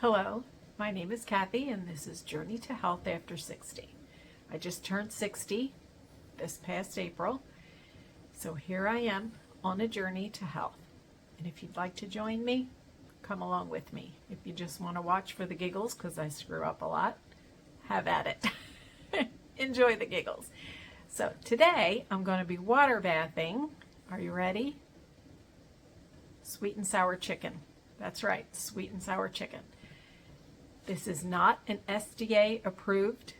Hello, my name is Kathy and this is Journey to Health After 60. I just turned 60 this past April, so here I am on a journey to health. And if you'd like to join me, come along with me. If you just want to watch for the giggles, because I screw up a lot, have at it. Enjoy the giggles. So today I'm going to be water bathing. Are you ready? Sweet and sour chicken. That's right, sweet and sour chicken. This is not an SDA approved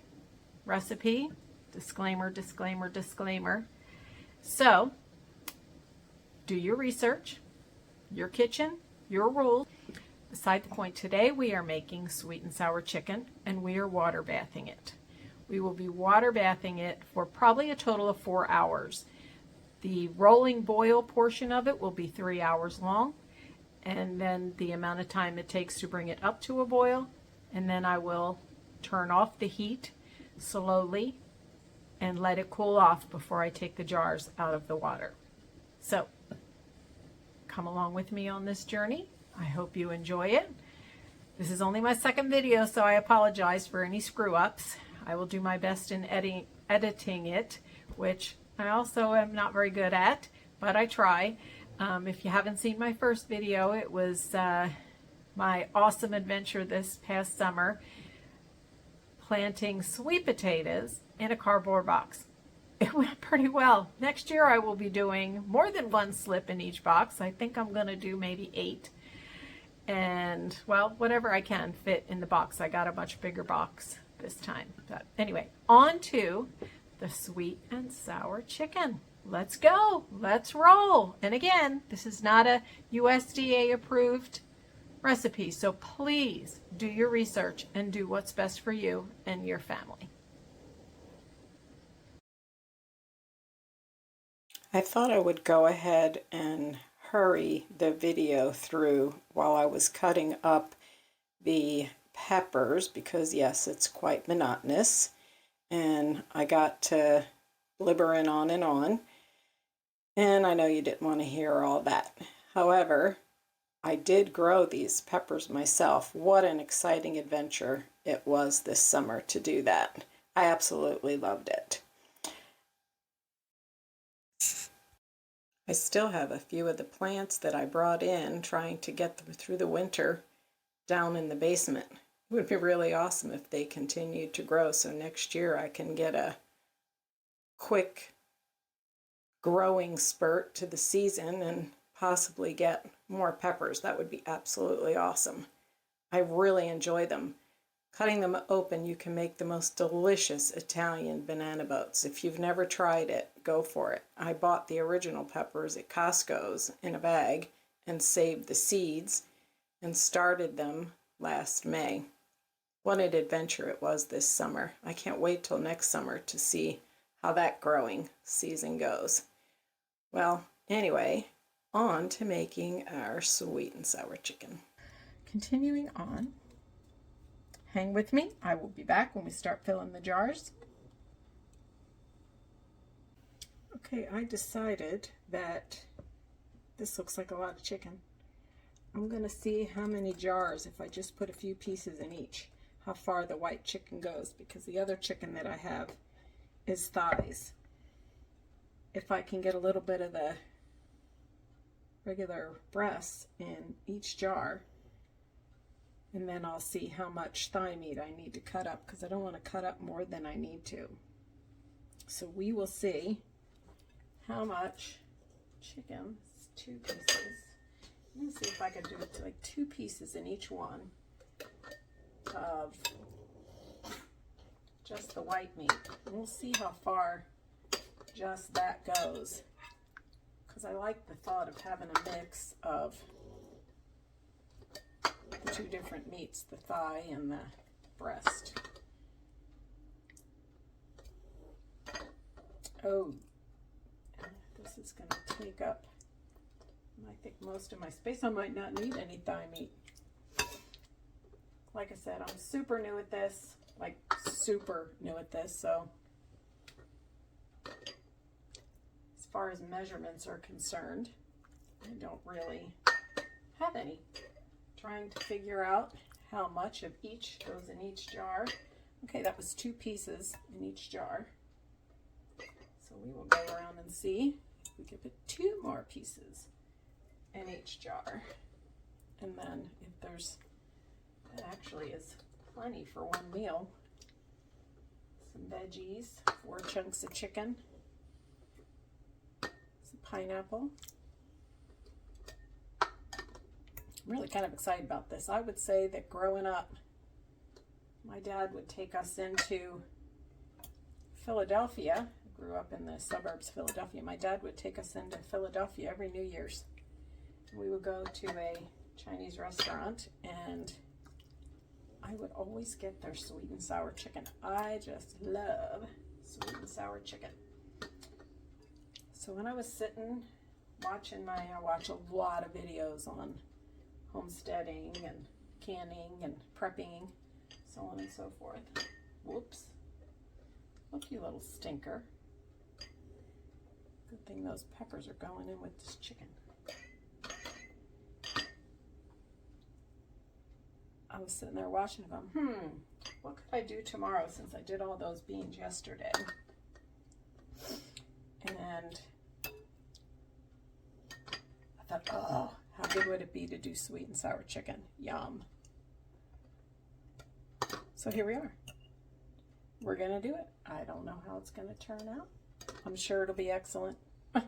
recipe. Disclaimer, disclaimer, disclaimer. So, do your research, your kitchen, your rules. Beside the point, today we are making sweet and sour chicken and we are water bathing it. We will be water bathing it for probably a total of 4 hours. The rolling boil portion of it will be 3 hours long, and then the amount of time it takes to bring it up to a boil, and then I will turn off the heat slowly and let it cool off before I take the jars out of the water. So, come along with me on this journey. I hope you enjoy it. This is only my second video, so I apologize for any screw-ups. I will do my best in editing it, which I also am not very good at, but I try. If you haven't seen my first video, it was my awesome adventure this past summer planting sweet potatoes in a cardboard box. It went pretty well. Next year I will be doing more than one slip in each box. I think I'm going to do maybe 8. And, well, whatever I can fit in the box. I got a much bigger box this time. But anyway, on to the sweet and sour chicken. Let's go. Let's roll. And again, this is not a USDA approved recipe, so please do your research and do what's best for you and your family. I thought I would go ahead and hurry the video through while I was cutting up the peppers because, yes, it's quite monotonous and I got to blibbering on and I know you didn't want to hear all that. However, I did grow these peppers myself. What an exciting adventure it was this summer to do that. I absolutely loved it. I still have a few of the plants that I brought in trying to get them through the winter down in the basement. It would be really awesome if they continued to grow so next year I can get a quick growing spurt to the season and possibly get more peppers. That would be absolutely awesome. I really enjoy them. Cutting them open, you can make the most delicious Italian banana boats. If you've never tried it, go for it. I bought the original peppers at Costco's in a bag and saved the seeds and started them last May. What an adventure it was this summer. I can't wait till next summer to see how that growing season goes. Well, anyway, on to making our sweet and sour chicken. Continuing on. Hang with me. I will be back when we start filling the jars. Okay, I decided that this looks like a lot of chicken. I'm going to see how many jars, if I just put a few pieces in each, how far the white chicken goes, because the other chicken that I have is thighs. If I can get a little bit of the regular breasts in each jar, and then I'll see how much thigh meat I need to cut up, because I don't want to cut up more than I need to. So we will see how much chicken. It's 2 pieces. Let me see if I can do it like 2 pieces in each one of just the white meat. And we'll see how far just that goes, because I like the thought of having a mix of 2 different meats, the thigh and the breast. Oh, this is going to take up, I think, most of my space. I might not need any thigh meat. Like I said, I'm super new at this, like super new at this, so as far as measurements are concerned, I don't really have any. Trying to figure out how much of each goes in each jar. Okay, that was 2 pieces in each jar. So we will go around and see if we can put 2 more pieces in each jar. And then if there's, that actually is plenty for one meal. Some veggies, 4 chunks of chicken, some pineapple. I'm really kind of excited about this. I would say that growing up, my dad would take us into Philadelphia. I grew up in the suburbs of Philadelphia. My dad would take us into Philadelphia every New Year's. We would go to a Chinese restaurant, and I would always get their sweet and sour chicken. I just love sweet and sour chicken. So when I was sitting watching I watch a lot of videos on homesteading and canning and prepping, so on and so forth. Whoops. Look, you little stinker. Good thing those peppers are going in with this chicken. I was sitting there watching them. What could I do tomorrow since I did all those beans yesterday? And I thought, oh, how good would it be to do sweet and sour chicken? Yum. So here we are. We're going to do it. I don't know how it's going to turn out. I'm sure it'll be excellent. I'll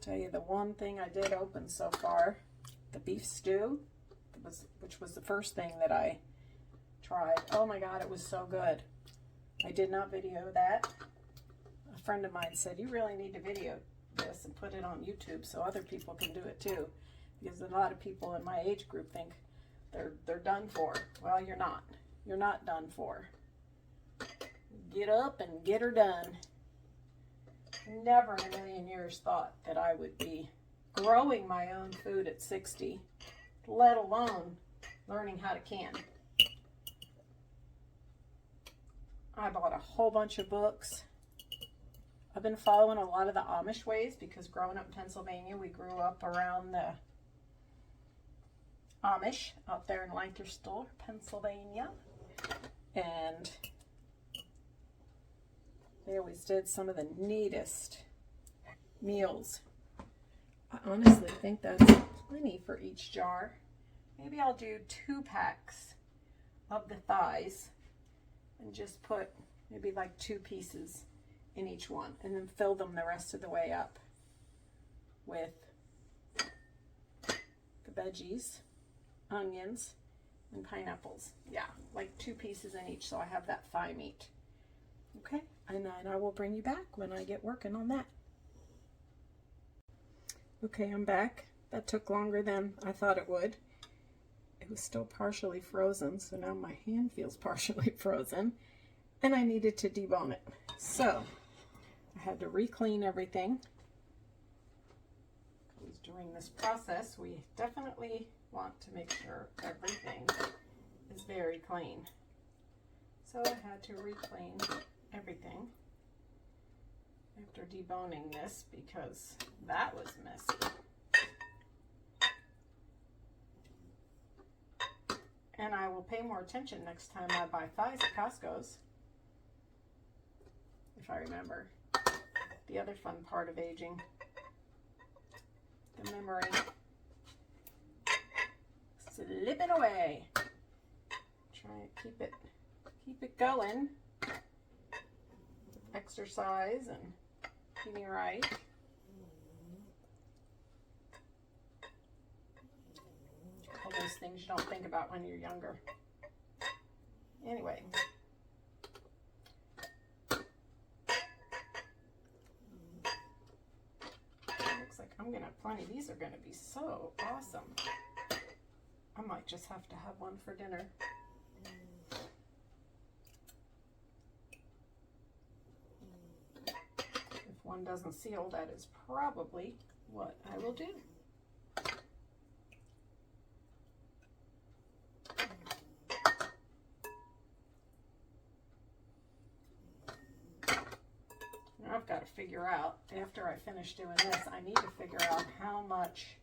tell you the one thing I did open so far, the beef stew, which was the first thing that I tried. Oh my God, it was so good. I did not video that. A friend of mine said, you really need to video this and put it on YouTube so other people can do it too. Because a lot of people in my age group think they're done for. Well, you're not. You're not done for. Get up and get her done. Never in a million years thought that I would be growing my own food at 60, let alone learning how to can. I bought a whole bunch of books. I've been following a lot of the Amish ways because growing up in Pennsylvania, we grew up around the Amish out there in Lancaster, Pennsylvania. And they always did some of the neatest meals. I honestly think that's plenty for each jar. Maybe I'll do 2 packs of the thighs and just put maybe like 2 pieces in each one, and then fill them the rest of the way up with the veggies, onions, and pineapples. Yeah, like 2 pieces in each, so I have that thigh meat. Okay, and then I will bring you back when I get working on that. Okay, I'm back. That took longer than I thought it would. It was still partially frozen, so now my hand feels partially frozen, and I needed to debone it. So I had to re-clean everything. Because during this process, we definitely want to make sure everything is very clean. So I had to re-clean everything after deboning this because that was messy. And I will pay more attention next time I buy thighs at Costco's. If I remember. The other fun part of aging. The memory. Slipping away. Try and keep it going. Exercise and eating right. All those things you don't think about when you're younger. Anyway. Looks like I'm gonna have plenty. These are gonna be so awesome. I might just have to have one for dinner. If one doesn't seal, that is probably what I will do. Now I've got to figure out, after I finish doing this, I need to figure out how much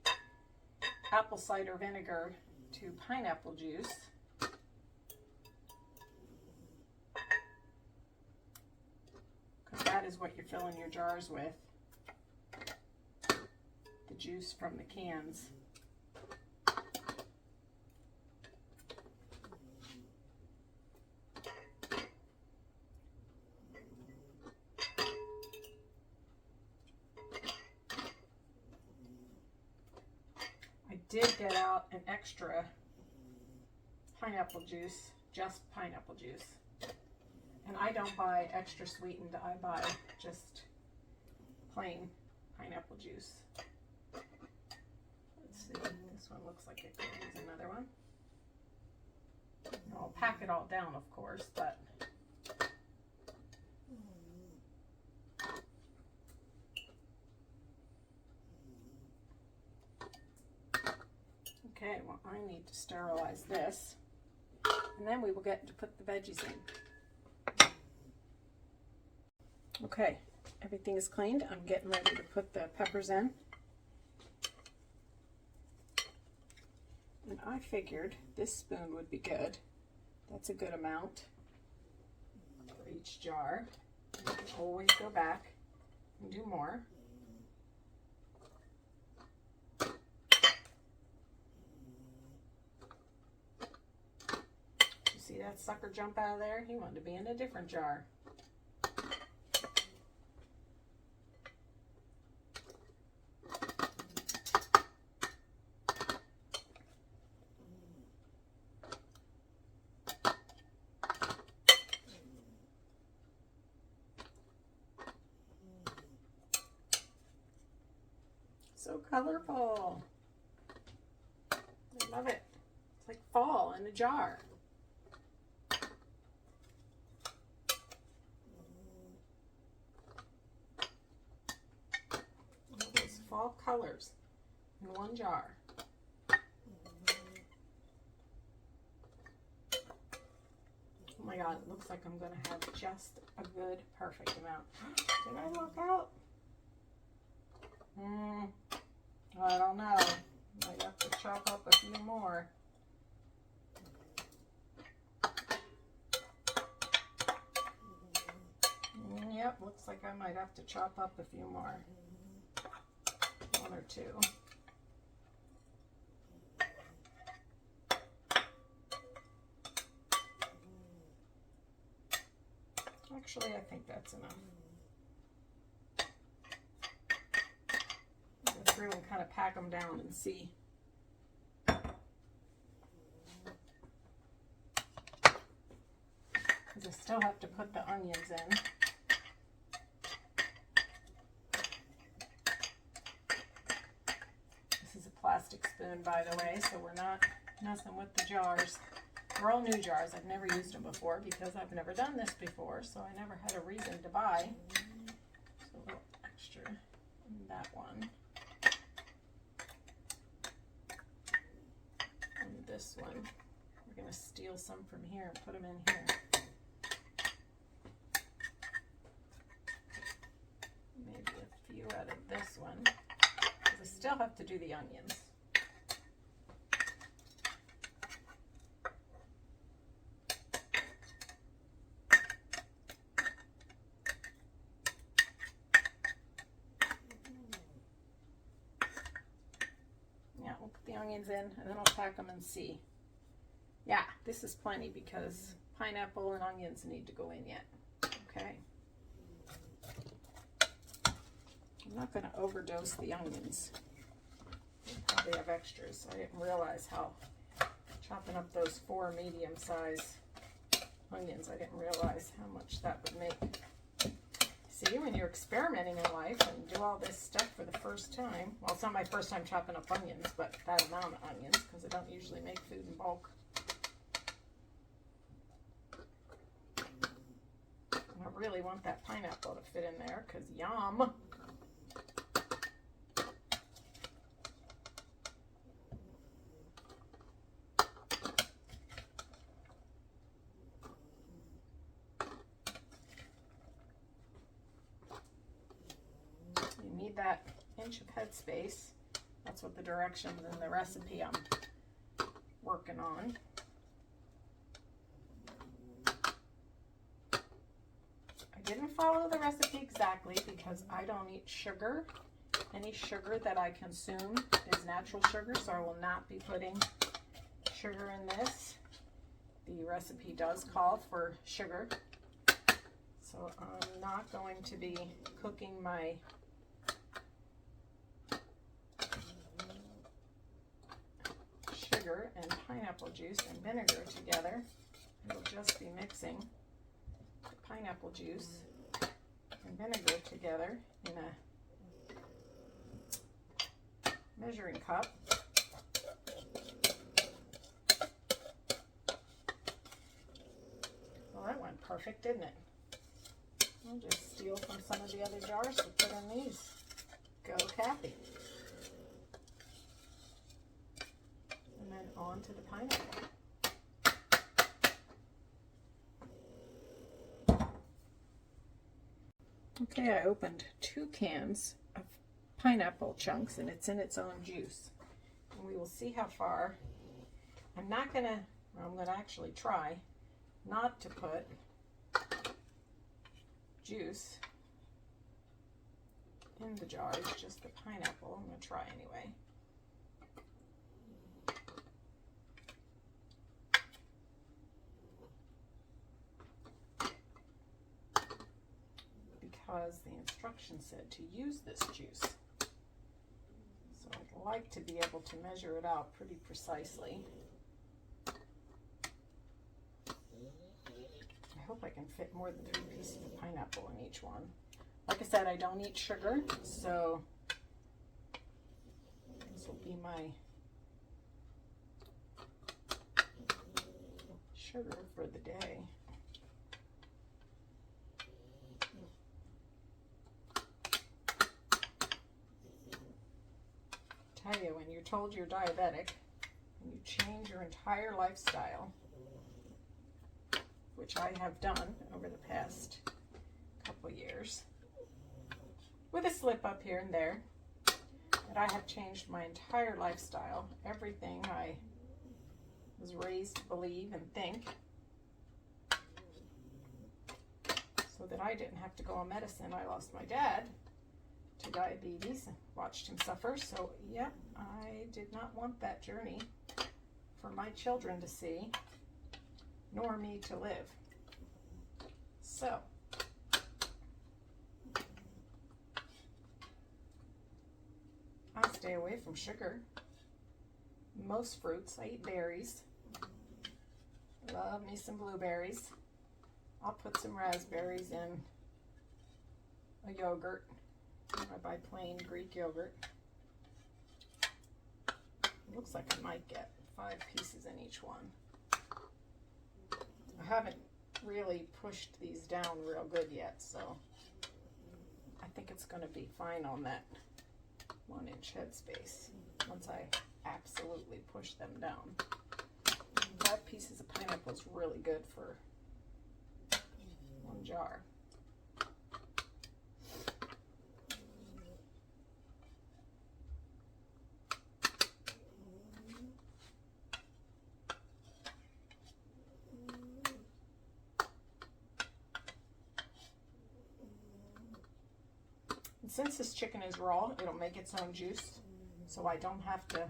apple cider vinegar to pineapple juice. Because that is what you're filling your jars with. The juice from the cans. I did get out an extra pineapple juice, just pineapple juice. And I don't buy extra sweetened, I buy just plain pineapple juice. Let's see, this one looks like it could use another one. I'll pack it all down, of course, but okay, well, I need to sterilize this, and then we will get to put the veggies in. Okay, everything is cleaned. I'm getting ready to put the peppers in. And I figured this spoon would be good. That's a good amount for each jar. You can always go back and do more. You see that sucker jump out of there? He wanted to be in a different jar. So colorful. I love it. It's like fall in a jar. All those fall colors in one jar. Oh my God, it looks like I'm going to have just a good, perfect amount. Did I look out? I don't know. Might have to chop up a few more. Yep, looks like I might have to chop up a few more. One or two. Actually, I think that's enough. Go through and kind of pack them down and see. Because I still have to put the onions in. This is a plastic spoon, by the way, so we're not messing with the jars. They're all new jars. I've never used them before because I've never done this before, so I never had a reason to buy. So a little extra in that one. And this one. We're going to steal some from here and put them in here. Maybe a few out of this one. Because I still have to do the onions. We'll put the onions in and then I'll pack them and see. Yeah, this is plenty because pineapple and onions need to go in yet. Okay. I'm not going to overdose the onions. I probably have extras. I didn't realize how chopping up those 4 medium-sized onions, I didn't realize how much that would make. See, when you're experimenting in life and do all this stuff for the first time, well, it's not my first time chopping up onions, but that amount of onions, because I don't usually make food in bulk. And I really want that pineapple to fit in there, because yum! That inch of headspace. That's what the directions in the recipe I'm chicken on. I didn't follow the recipe exactly because I don't eat sugar. Any sugar that I consume is natural sugar, so I will not be putting sugar in this. The recipe does call for sugar, so I'm not going to be cooking my sugar and pineapple juice and vinegar together. I will just be mixing the pineapple juice and vinegar together in a measuring cup. Well, that went perfect, didn't it? I'll just steal from some of the other jars to put in these. Go, Kathy. And then on to the pineapple. Okay, I opened 2 cans of pineapple chunks, and it's in its own juice. And we will see how far. I'm gonna actually try not to put juice in the jars, just the pineapple. I'm gonna try anyway. Because the instructions said to use this juice. So I'd like to be able to measure it out pretty precisely. I hope I can fit more than 3 pieces of pineapple in each one. Like I said, I don't eat sugar, so this will be my sugar for the day. Tell you, when you're told you're diabetic and you change your entire lifestyle, which I have done over the past couple years, with a slip up here and there, but I have changed my entire lifestyle, everything I was raised to believe and think, so that I didn't have to go on medicine. I lost my dad to diabetes and watched him suffer, so yep, I did not want that journey for my children to see, nor me to live. So I stay away from sugar. Most fruits, I eat berries. Love me some blueberries. I'll put some raspberries in a yogurt. I buy plain Greek yogurt. It looks like I might get 5 pieces in each one. I haven't really pushed these down real good yet, so I think it's going to be fine on that 1-inch headspace once I absolutely push them down. 5 pieces of pineapple is really good for 1 jar. And since this chicken is raw, it'll make its own juice, so I don't have to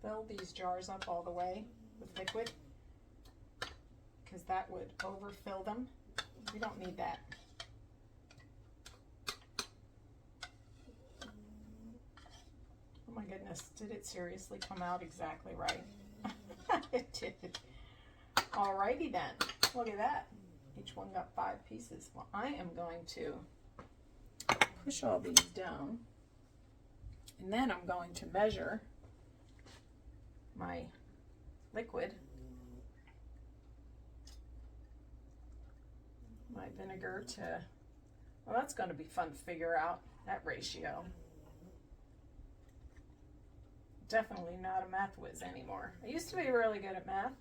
fill these jars up all the way with liquid, because that would overfill them. We don't need that. Oh my goodness, did it seriously come out exactly right? It did. Alrighty then, look at that. Each one got 5 pieces. Well, I am going to push all these down, and then I'm going to measure my liquid, my vinegar to, well, that's going to be fun to figure out, that ratio. Definitely not a math whiz anymore. I used to be really good at math.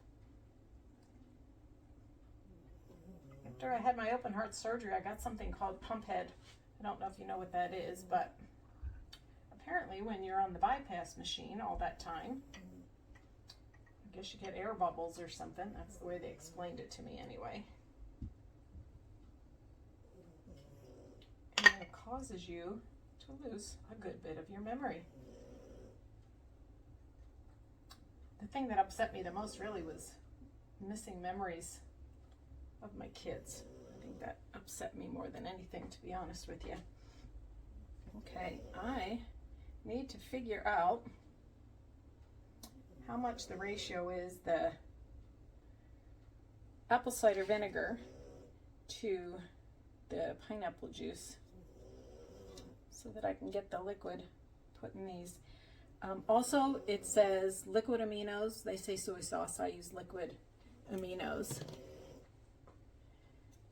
After I had my open heart surgery, I got something called pump head. I don't know if you know what that is, but apparently when you're on the bypass machine all that time, I guess you get air bubbles or something. That's the way they explained it to me anyway. And it causes you to lose a good bit of your memory. The thing that upset me the most really was missing memories of my kids. I think that upset me more than anything, to be honest with you. Okay, I need to figure out how much the ratio is the apple cider vinegar to the pineapple juice so that I can get the liquid put in these. Also, it says liquid aminos. They say soy sauce. I use liquid aminos.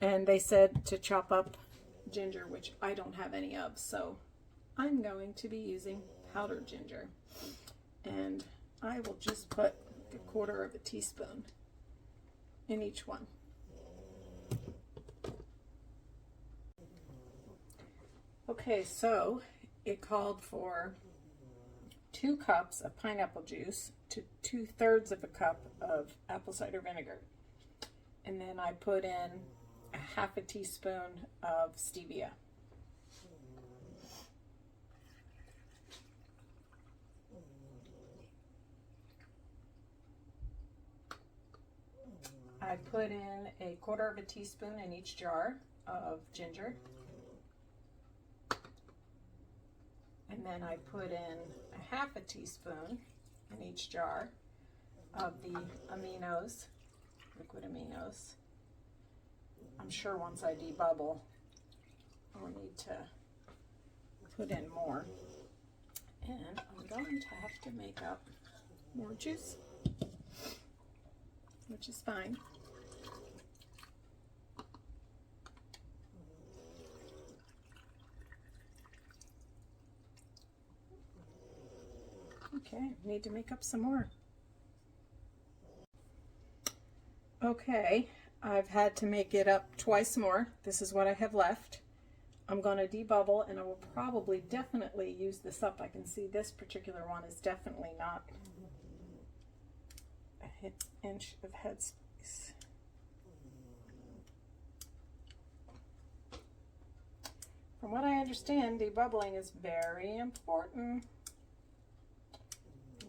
And they said to chop up ginger, which I don't have any of, so I'm going to be using powdered ginger. And I will just put a 1/4 teaspoon in each one. Okay, so it called for 2 cups of pineapple juice to 2/3 of a cup of apple cider vinegar. And then I put in a 1/2 teaspoon of stevia. I put in a 1/4 teaspoon in each jar of ginger. And then I put in a 1/2 teaspoon in each jar of the aminos, liquid aminos. I'm sure once I debubble, I'll need to put in more. And I'm going to have to make up more juice, which is fine. Okay, need to make up some more. Okay, I've had to make it up twice more. This is what I have left. I'm going to debubble, and I will probably definitely use this up. I can see this particular one is definitely not an inch of headspace. From what I understand, debubbling is very important.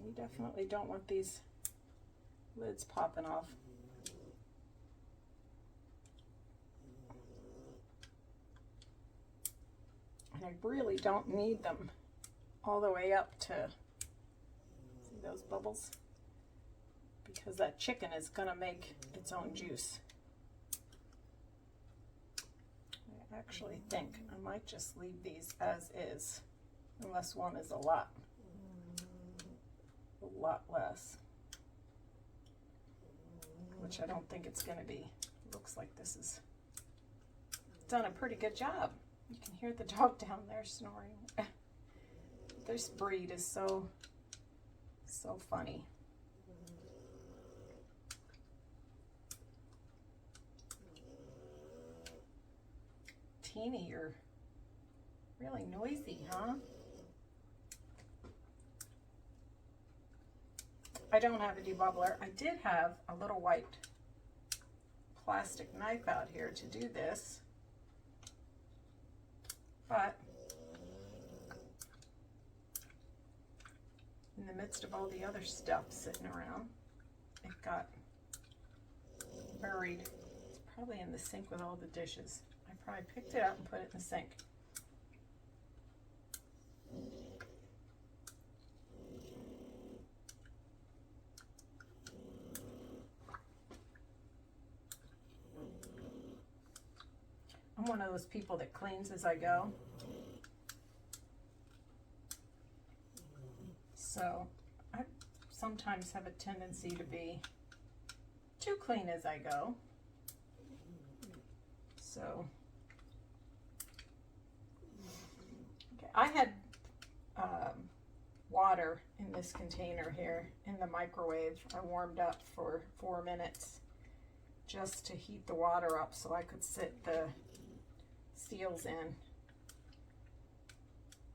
We definitely don't want these lids popping off. And I really don't need them all the way up to, see those bubbles? Because that chicken is gonna make its own juice. I actually think I might just leave these as is, unless one is a lot less, which I don't think it's gonna be. It looks like this is done a pretty good job. You can hear the dog down there snoring. This breed is so funny. Teeny, you're really noisy, huh? I don't have a debubbler. I did have a little white plastic knife out here to do this, but in the midst of all the other stuff sitting around, it got buried. It's probably in the sink with all the dishes. I probably picked it up and put it in the sink. I'm one of those people that cleans as I go. So I sometimes have a tendency to be too clean as I go. So, okay, I had water in this container here in the microwave. I warmed up for 4 minutes just to heat the water up so I could sit the seals in,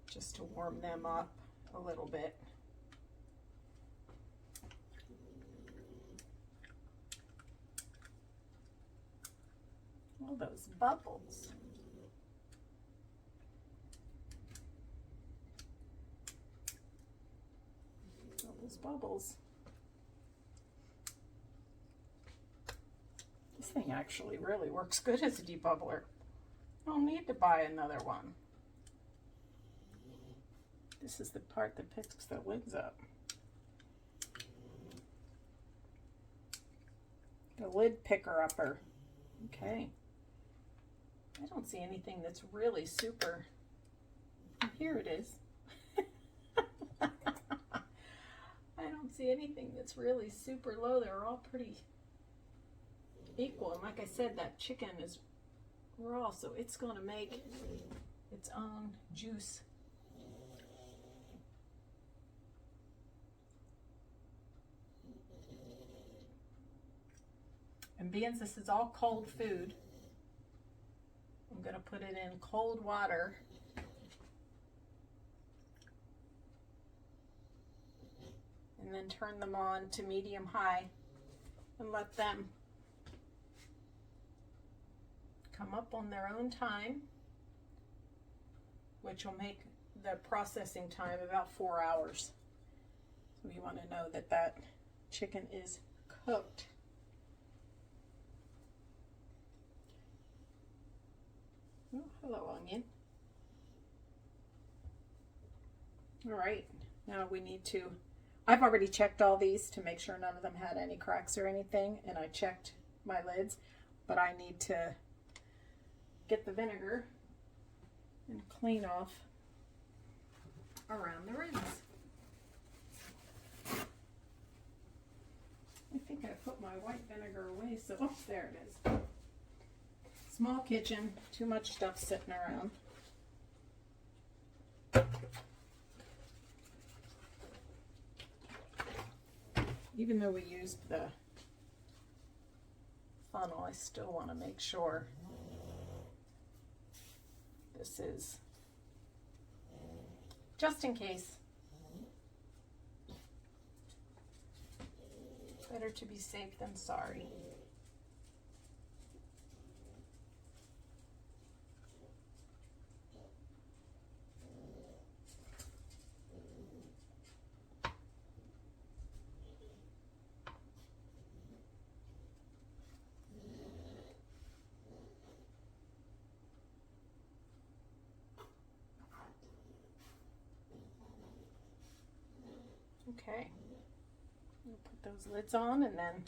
just to warm them up a little bit. Feel those bubbles. Feel those bubbles. This thing actually really works good as a debubbler. I don't need to buy another one. This is the part that picks the lids up. The lid picker upper. Okay. I don't see anything that's really super. Here it is. I don't see anything that's really super low. They're all pretty equal. And like I said, that chicken is raw, so it's going to make its own juice. And being this is all cold food, I'm going to put it in cold water. And then turn them on to medium high and let them come up on their own time, which will make the processing time about 4 hours. So you want to know that that chicken is cooked. Oh, hello, onion. All right, now we need to, I've already checked all these to make sure none of them had any cracks or anything, and I checked my lids, but I need to get the vinegar and clean off around the rims. I think I put my white vinegar away, so oh, there it is. Small kitchen, too much stuff sitting around. Even though we used the funnel, I still want to make sure this is just in case. Better to be safe than sorry. Okay, we'll put those lids on and then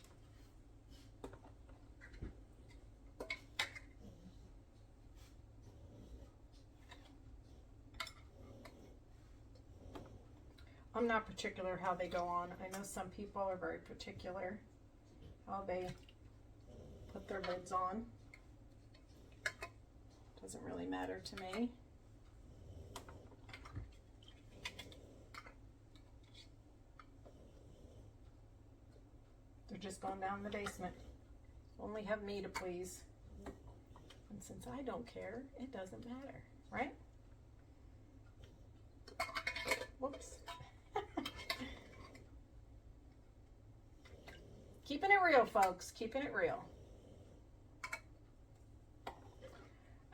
I'm not particular how they go on. I know some people are very particular how they put their lids on. Doesn't really matter to me. They're just going down the basement. Only have me to please. And since I don't care, it doesn't matter, right? Whoops. Keeping it real, folks. Keeping it real.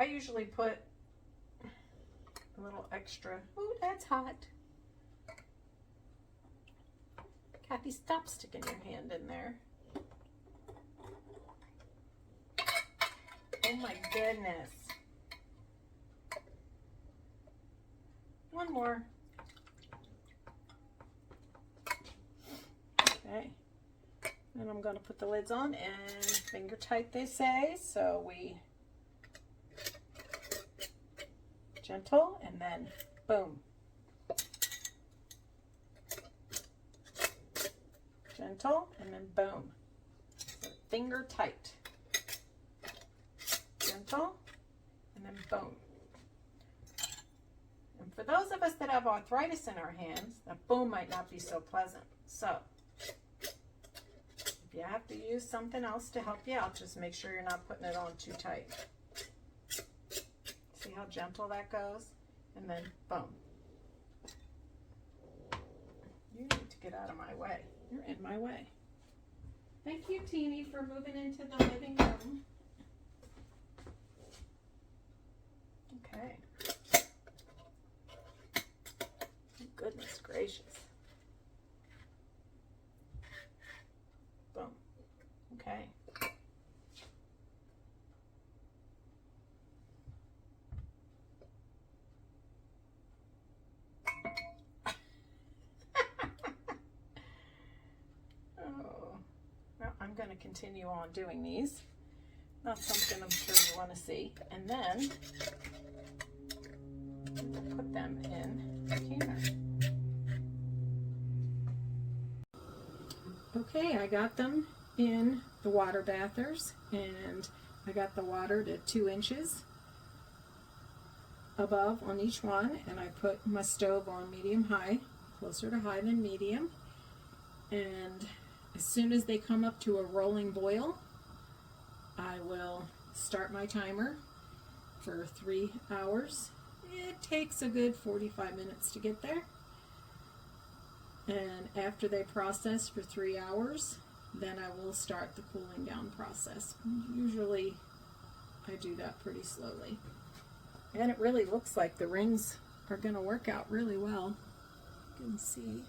I usually put a little extra. Ooh, that's hot. Kathy, stop sticking your hand in there. Oh my goodness. One more. Okay. And I'm going to put the lids on and finger tight, they say. So we gentle and then boom. Gentle and then boom. So finger tight. Gentle and then boom. And for those of us that have arthritis in our hands, that boom might not be so pleasant. So if you have to use something else to help you out, just make sure you're not putting it on too tight. See how gentle that goes? And then boom. You need to get out of my way. You're in my way. Thank you, Teeny, for moving into the living room. Okay. Goodness gracious. Boom. Okay. Oh, well, I'm going to continue on doing these. Not something I'm sure you want to see. And then we'll put them in the canner. Okay, I got them in the water bathers, and I got the water to 2 inches above on each one, and I put my stove on medium high, closer to high than medium, and as soon as they come up to a rolling boil, I will start my timer for 3 hours. It takes a good 45 minutes to get there. And after they process for 3 hours, then I will start the cooling down process. Usually I do that pretty slowly. And it really looks like the rings are going to work out really well. You can see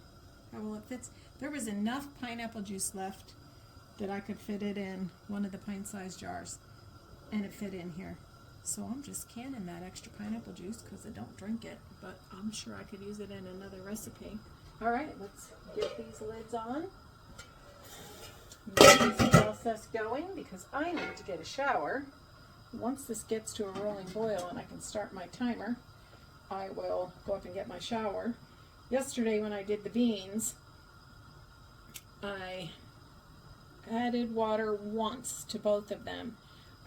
how well it fits. There was enough pineapple juice left that I could fit it in one of the pint-sized jars, and it fit in here. So I'm just canning that extra pineapple juice because I don't drink it, but I'm sure I could use it in another recipe. All right, let's get these lids on. Get this process going because I need to get a shower. Once this gets to a rolling boil and I can start my timer, I will go up and get my shower. Yesterday when I did the beans, I added water once to both of them.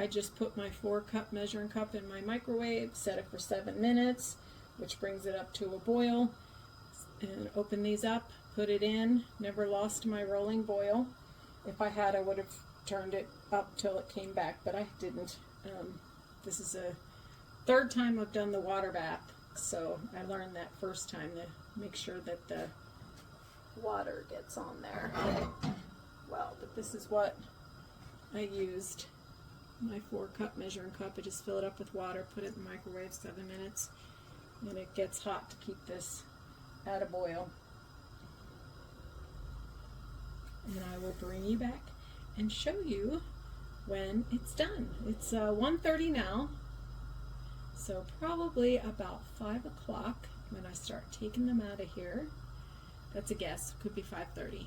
I just put my 4-cup measuring cup in my microwave, set it for 7 minutes, which brings it up to a boil, and open these up, put it in. Never lost my rolling boil. If I had, I would have turned it up till it came back, but I didn't. This is a 3rd time I've done the water bath, so I learned that first time to make sure that the water gets on there well. But this is what I used, my 4-cup measuring cup. I just fill it up with water, put it in the microwave 7 minutes, and it gets hot to keep this at a boil. And I will bring you back and show you when it's done. It's 1:30 now, so probably about 5 o'clock when I start taking them out of here. That's a guess, could be 5:30.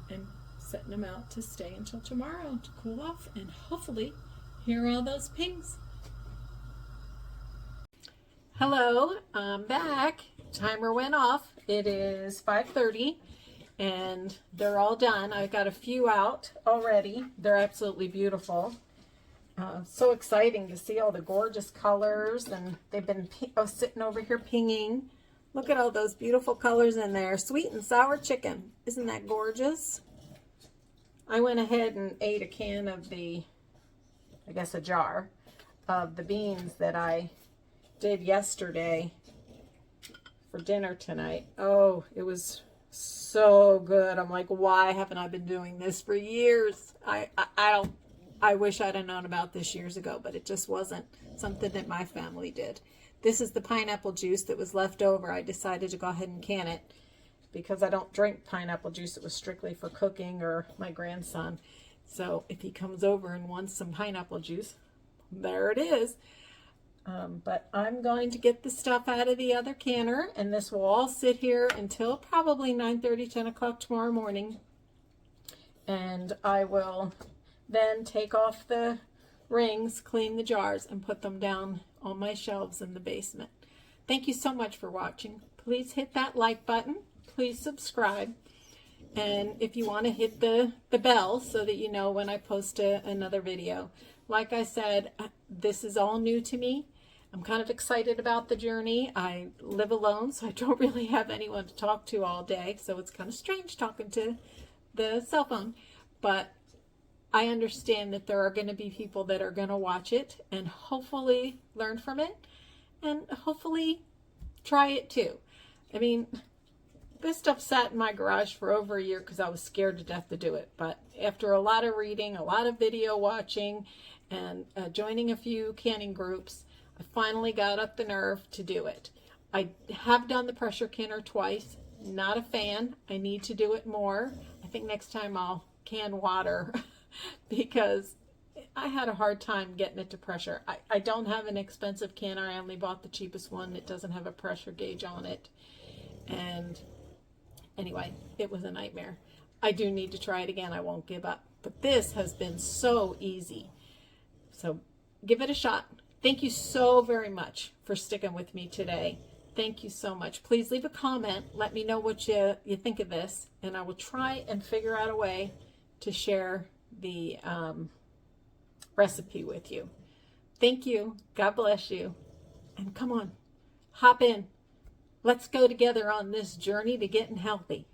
And setting them out to stay until tomorrow to cool off and hopefully hear all those pings. Hello, I'm back. Timer went off. It is 5:30 and they're all done. I got a few out already. They're absolutely beautiful. So exciting to see all the gorgeous colors, and they've been sitting over here pinging. Look at all those beautiful colors in there. Sweet and sour chicken. Isn't that gorgeous? I went ahead and ate a can of a jar of the beans that I did yesterday for dinner tonight. Oh, it was so good. I'm like, why haven't I been doing this for years? I wish I'd have known about this years ago, but it just wasn't something that my family did. This is the pineapple juice that was left over. I decided to go ahead and can it because I don't drink pineapple juice. It was strictly for cooking or my grandson. So if he comes over and wants some pineapple juice, there it is. But I'm going to get the stuff out of the other canner, and this will all sit here until probably 9:30, 10 o'clock tomorrow morning. And I will then take off the rings, clean the jars, and put them down on my shelves in the basement. Thank you so much for watching. Please hit that like button. Please subscribe. And if you want to hit the bell so that you know when I post another video. Like I said, this is all new to me. I'm kind of excited about the journey. I live alone, so I don't really have anyone to talk to all day. So it's kind of strange talking to the cell phone. But I understand that there are going to be people that are going to watch it and hopefully learn from it and hopefully try it too. I mean, this stuff sat in my garage for over a year because I was scared to death to do it. But after a lot of reading, a lot of video watching, and joining a few canning groups, I finally got up the nerve to do it. I have done the pressure canner twice. Not a fan. I need to do it more. I think next time I'll can water because I had a hard time getting it to pressure. I don't have an expensive canner. I only bought the cheapest one. It doesn't have a pressure gauge on it. And anyway, it was a nightmare. I do need to try it again. I won't give up. But this has been so easy. So give it a shot. Thank you so very much for sticking with me today. Thank you so much. Please leave a comment. Let me know what you think of this. And I will try and figure out a way to share the recipe with you. Thank you. God bless you. And come on, hop in. Let's go together on this journey to getting healthy.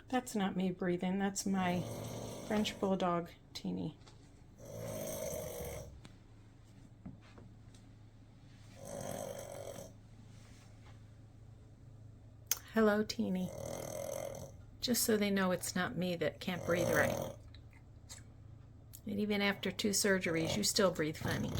That's not me breathing, that's my French Bulldog, Teeny. Hello, Teeny. Just so they know it's not me that can't breathe right. And even after 2 surgeries, you still breathe funny.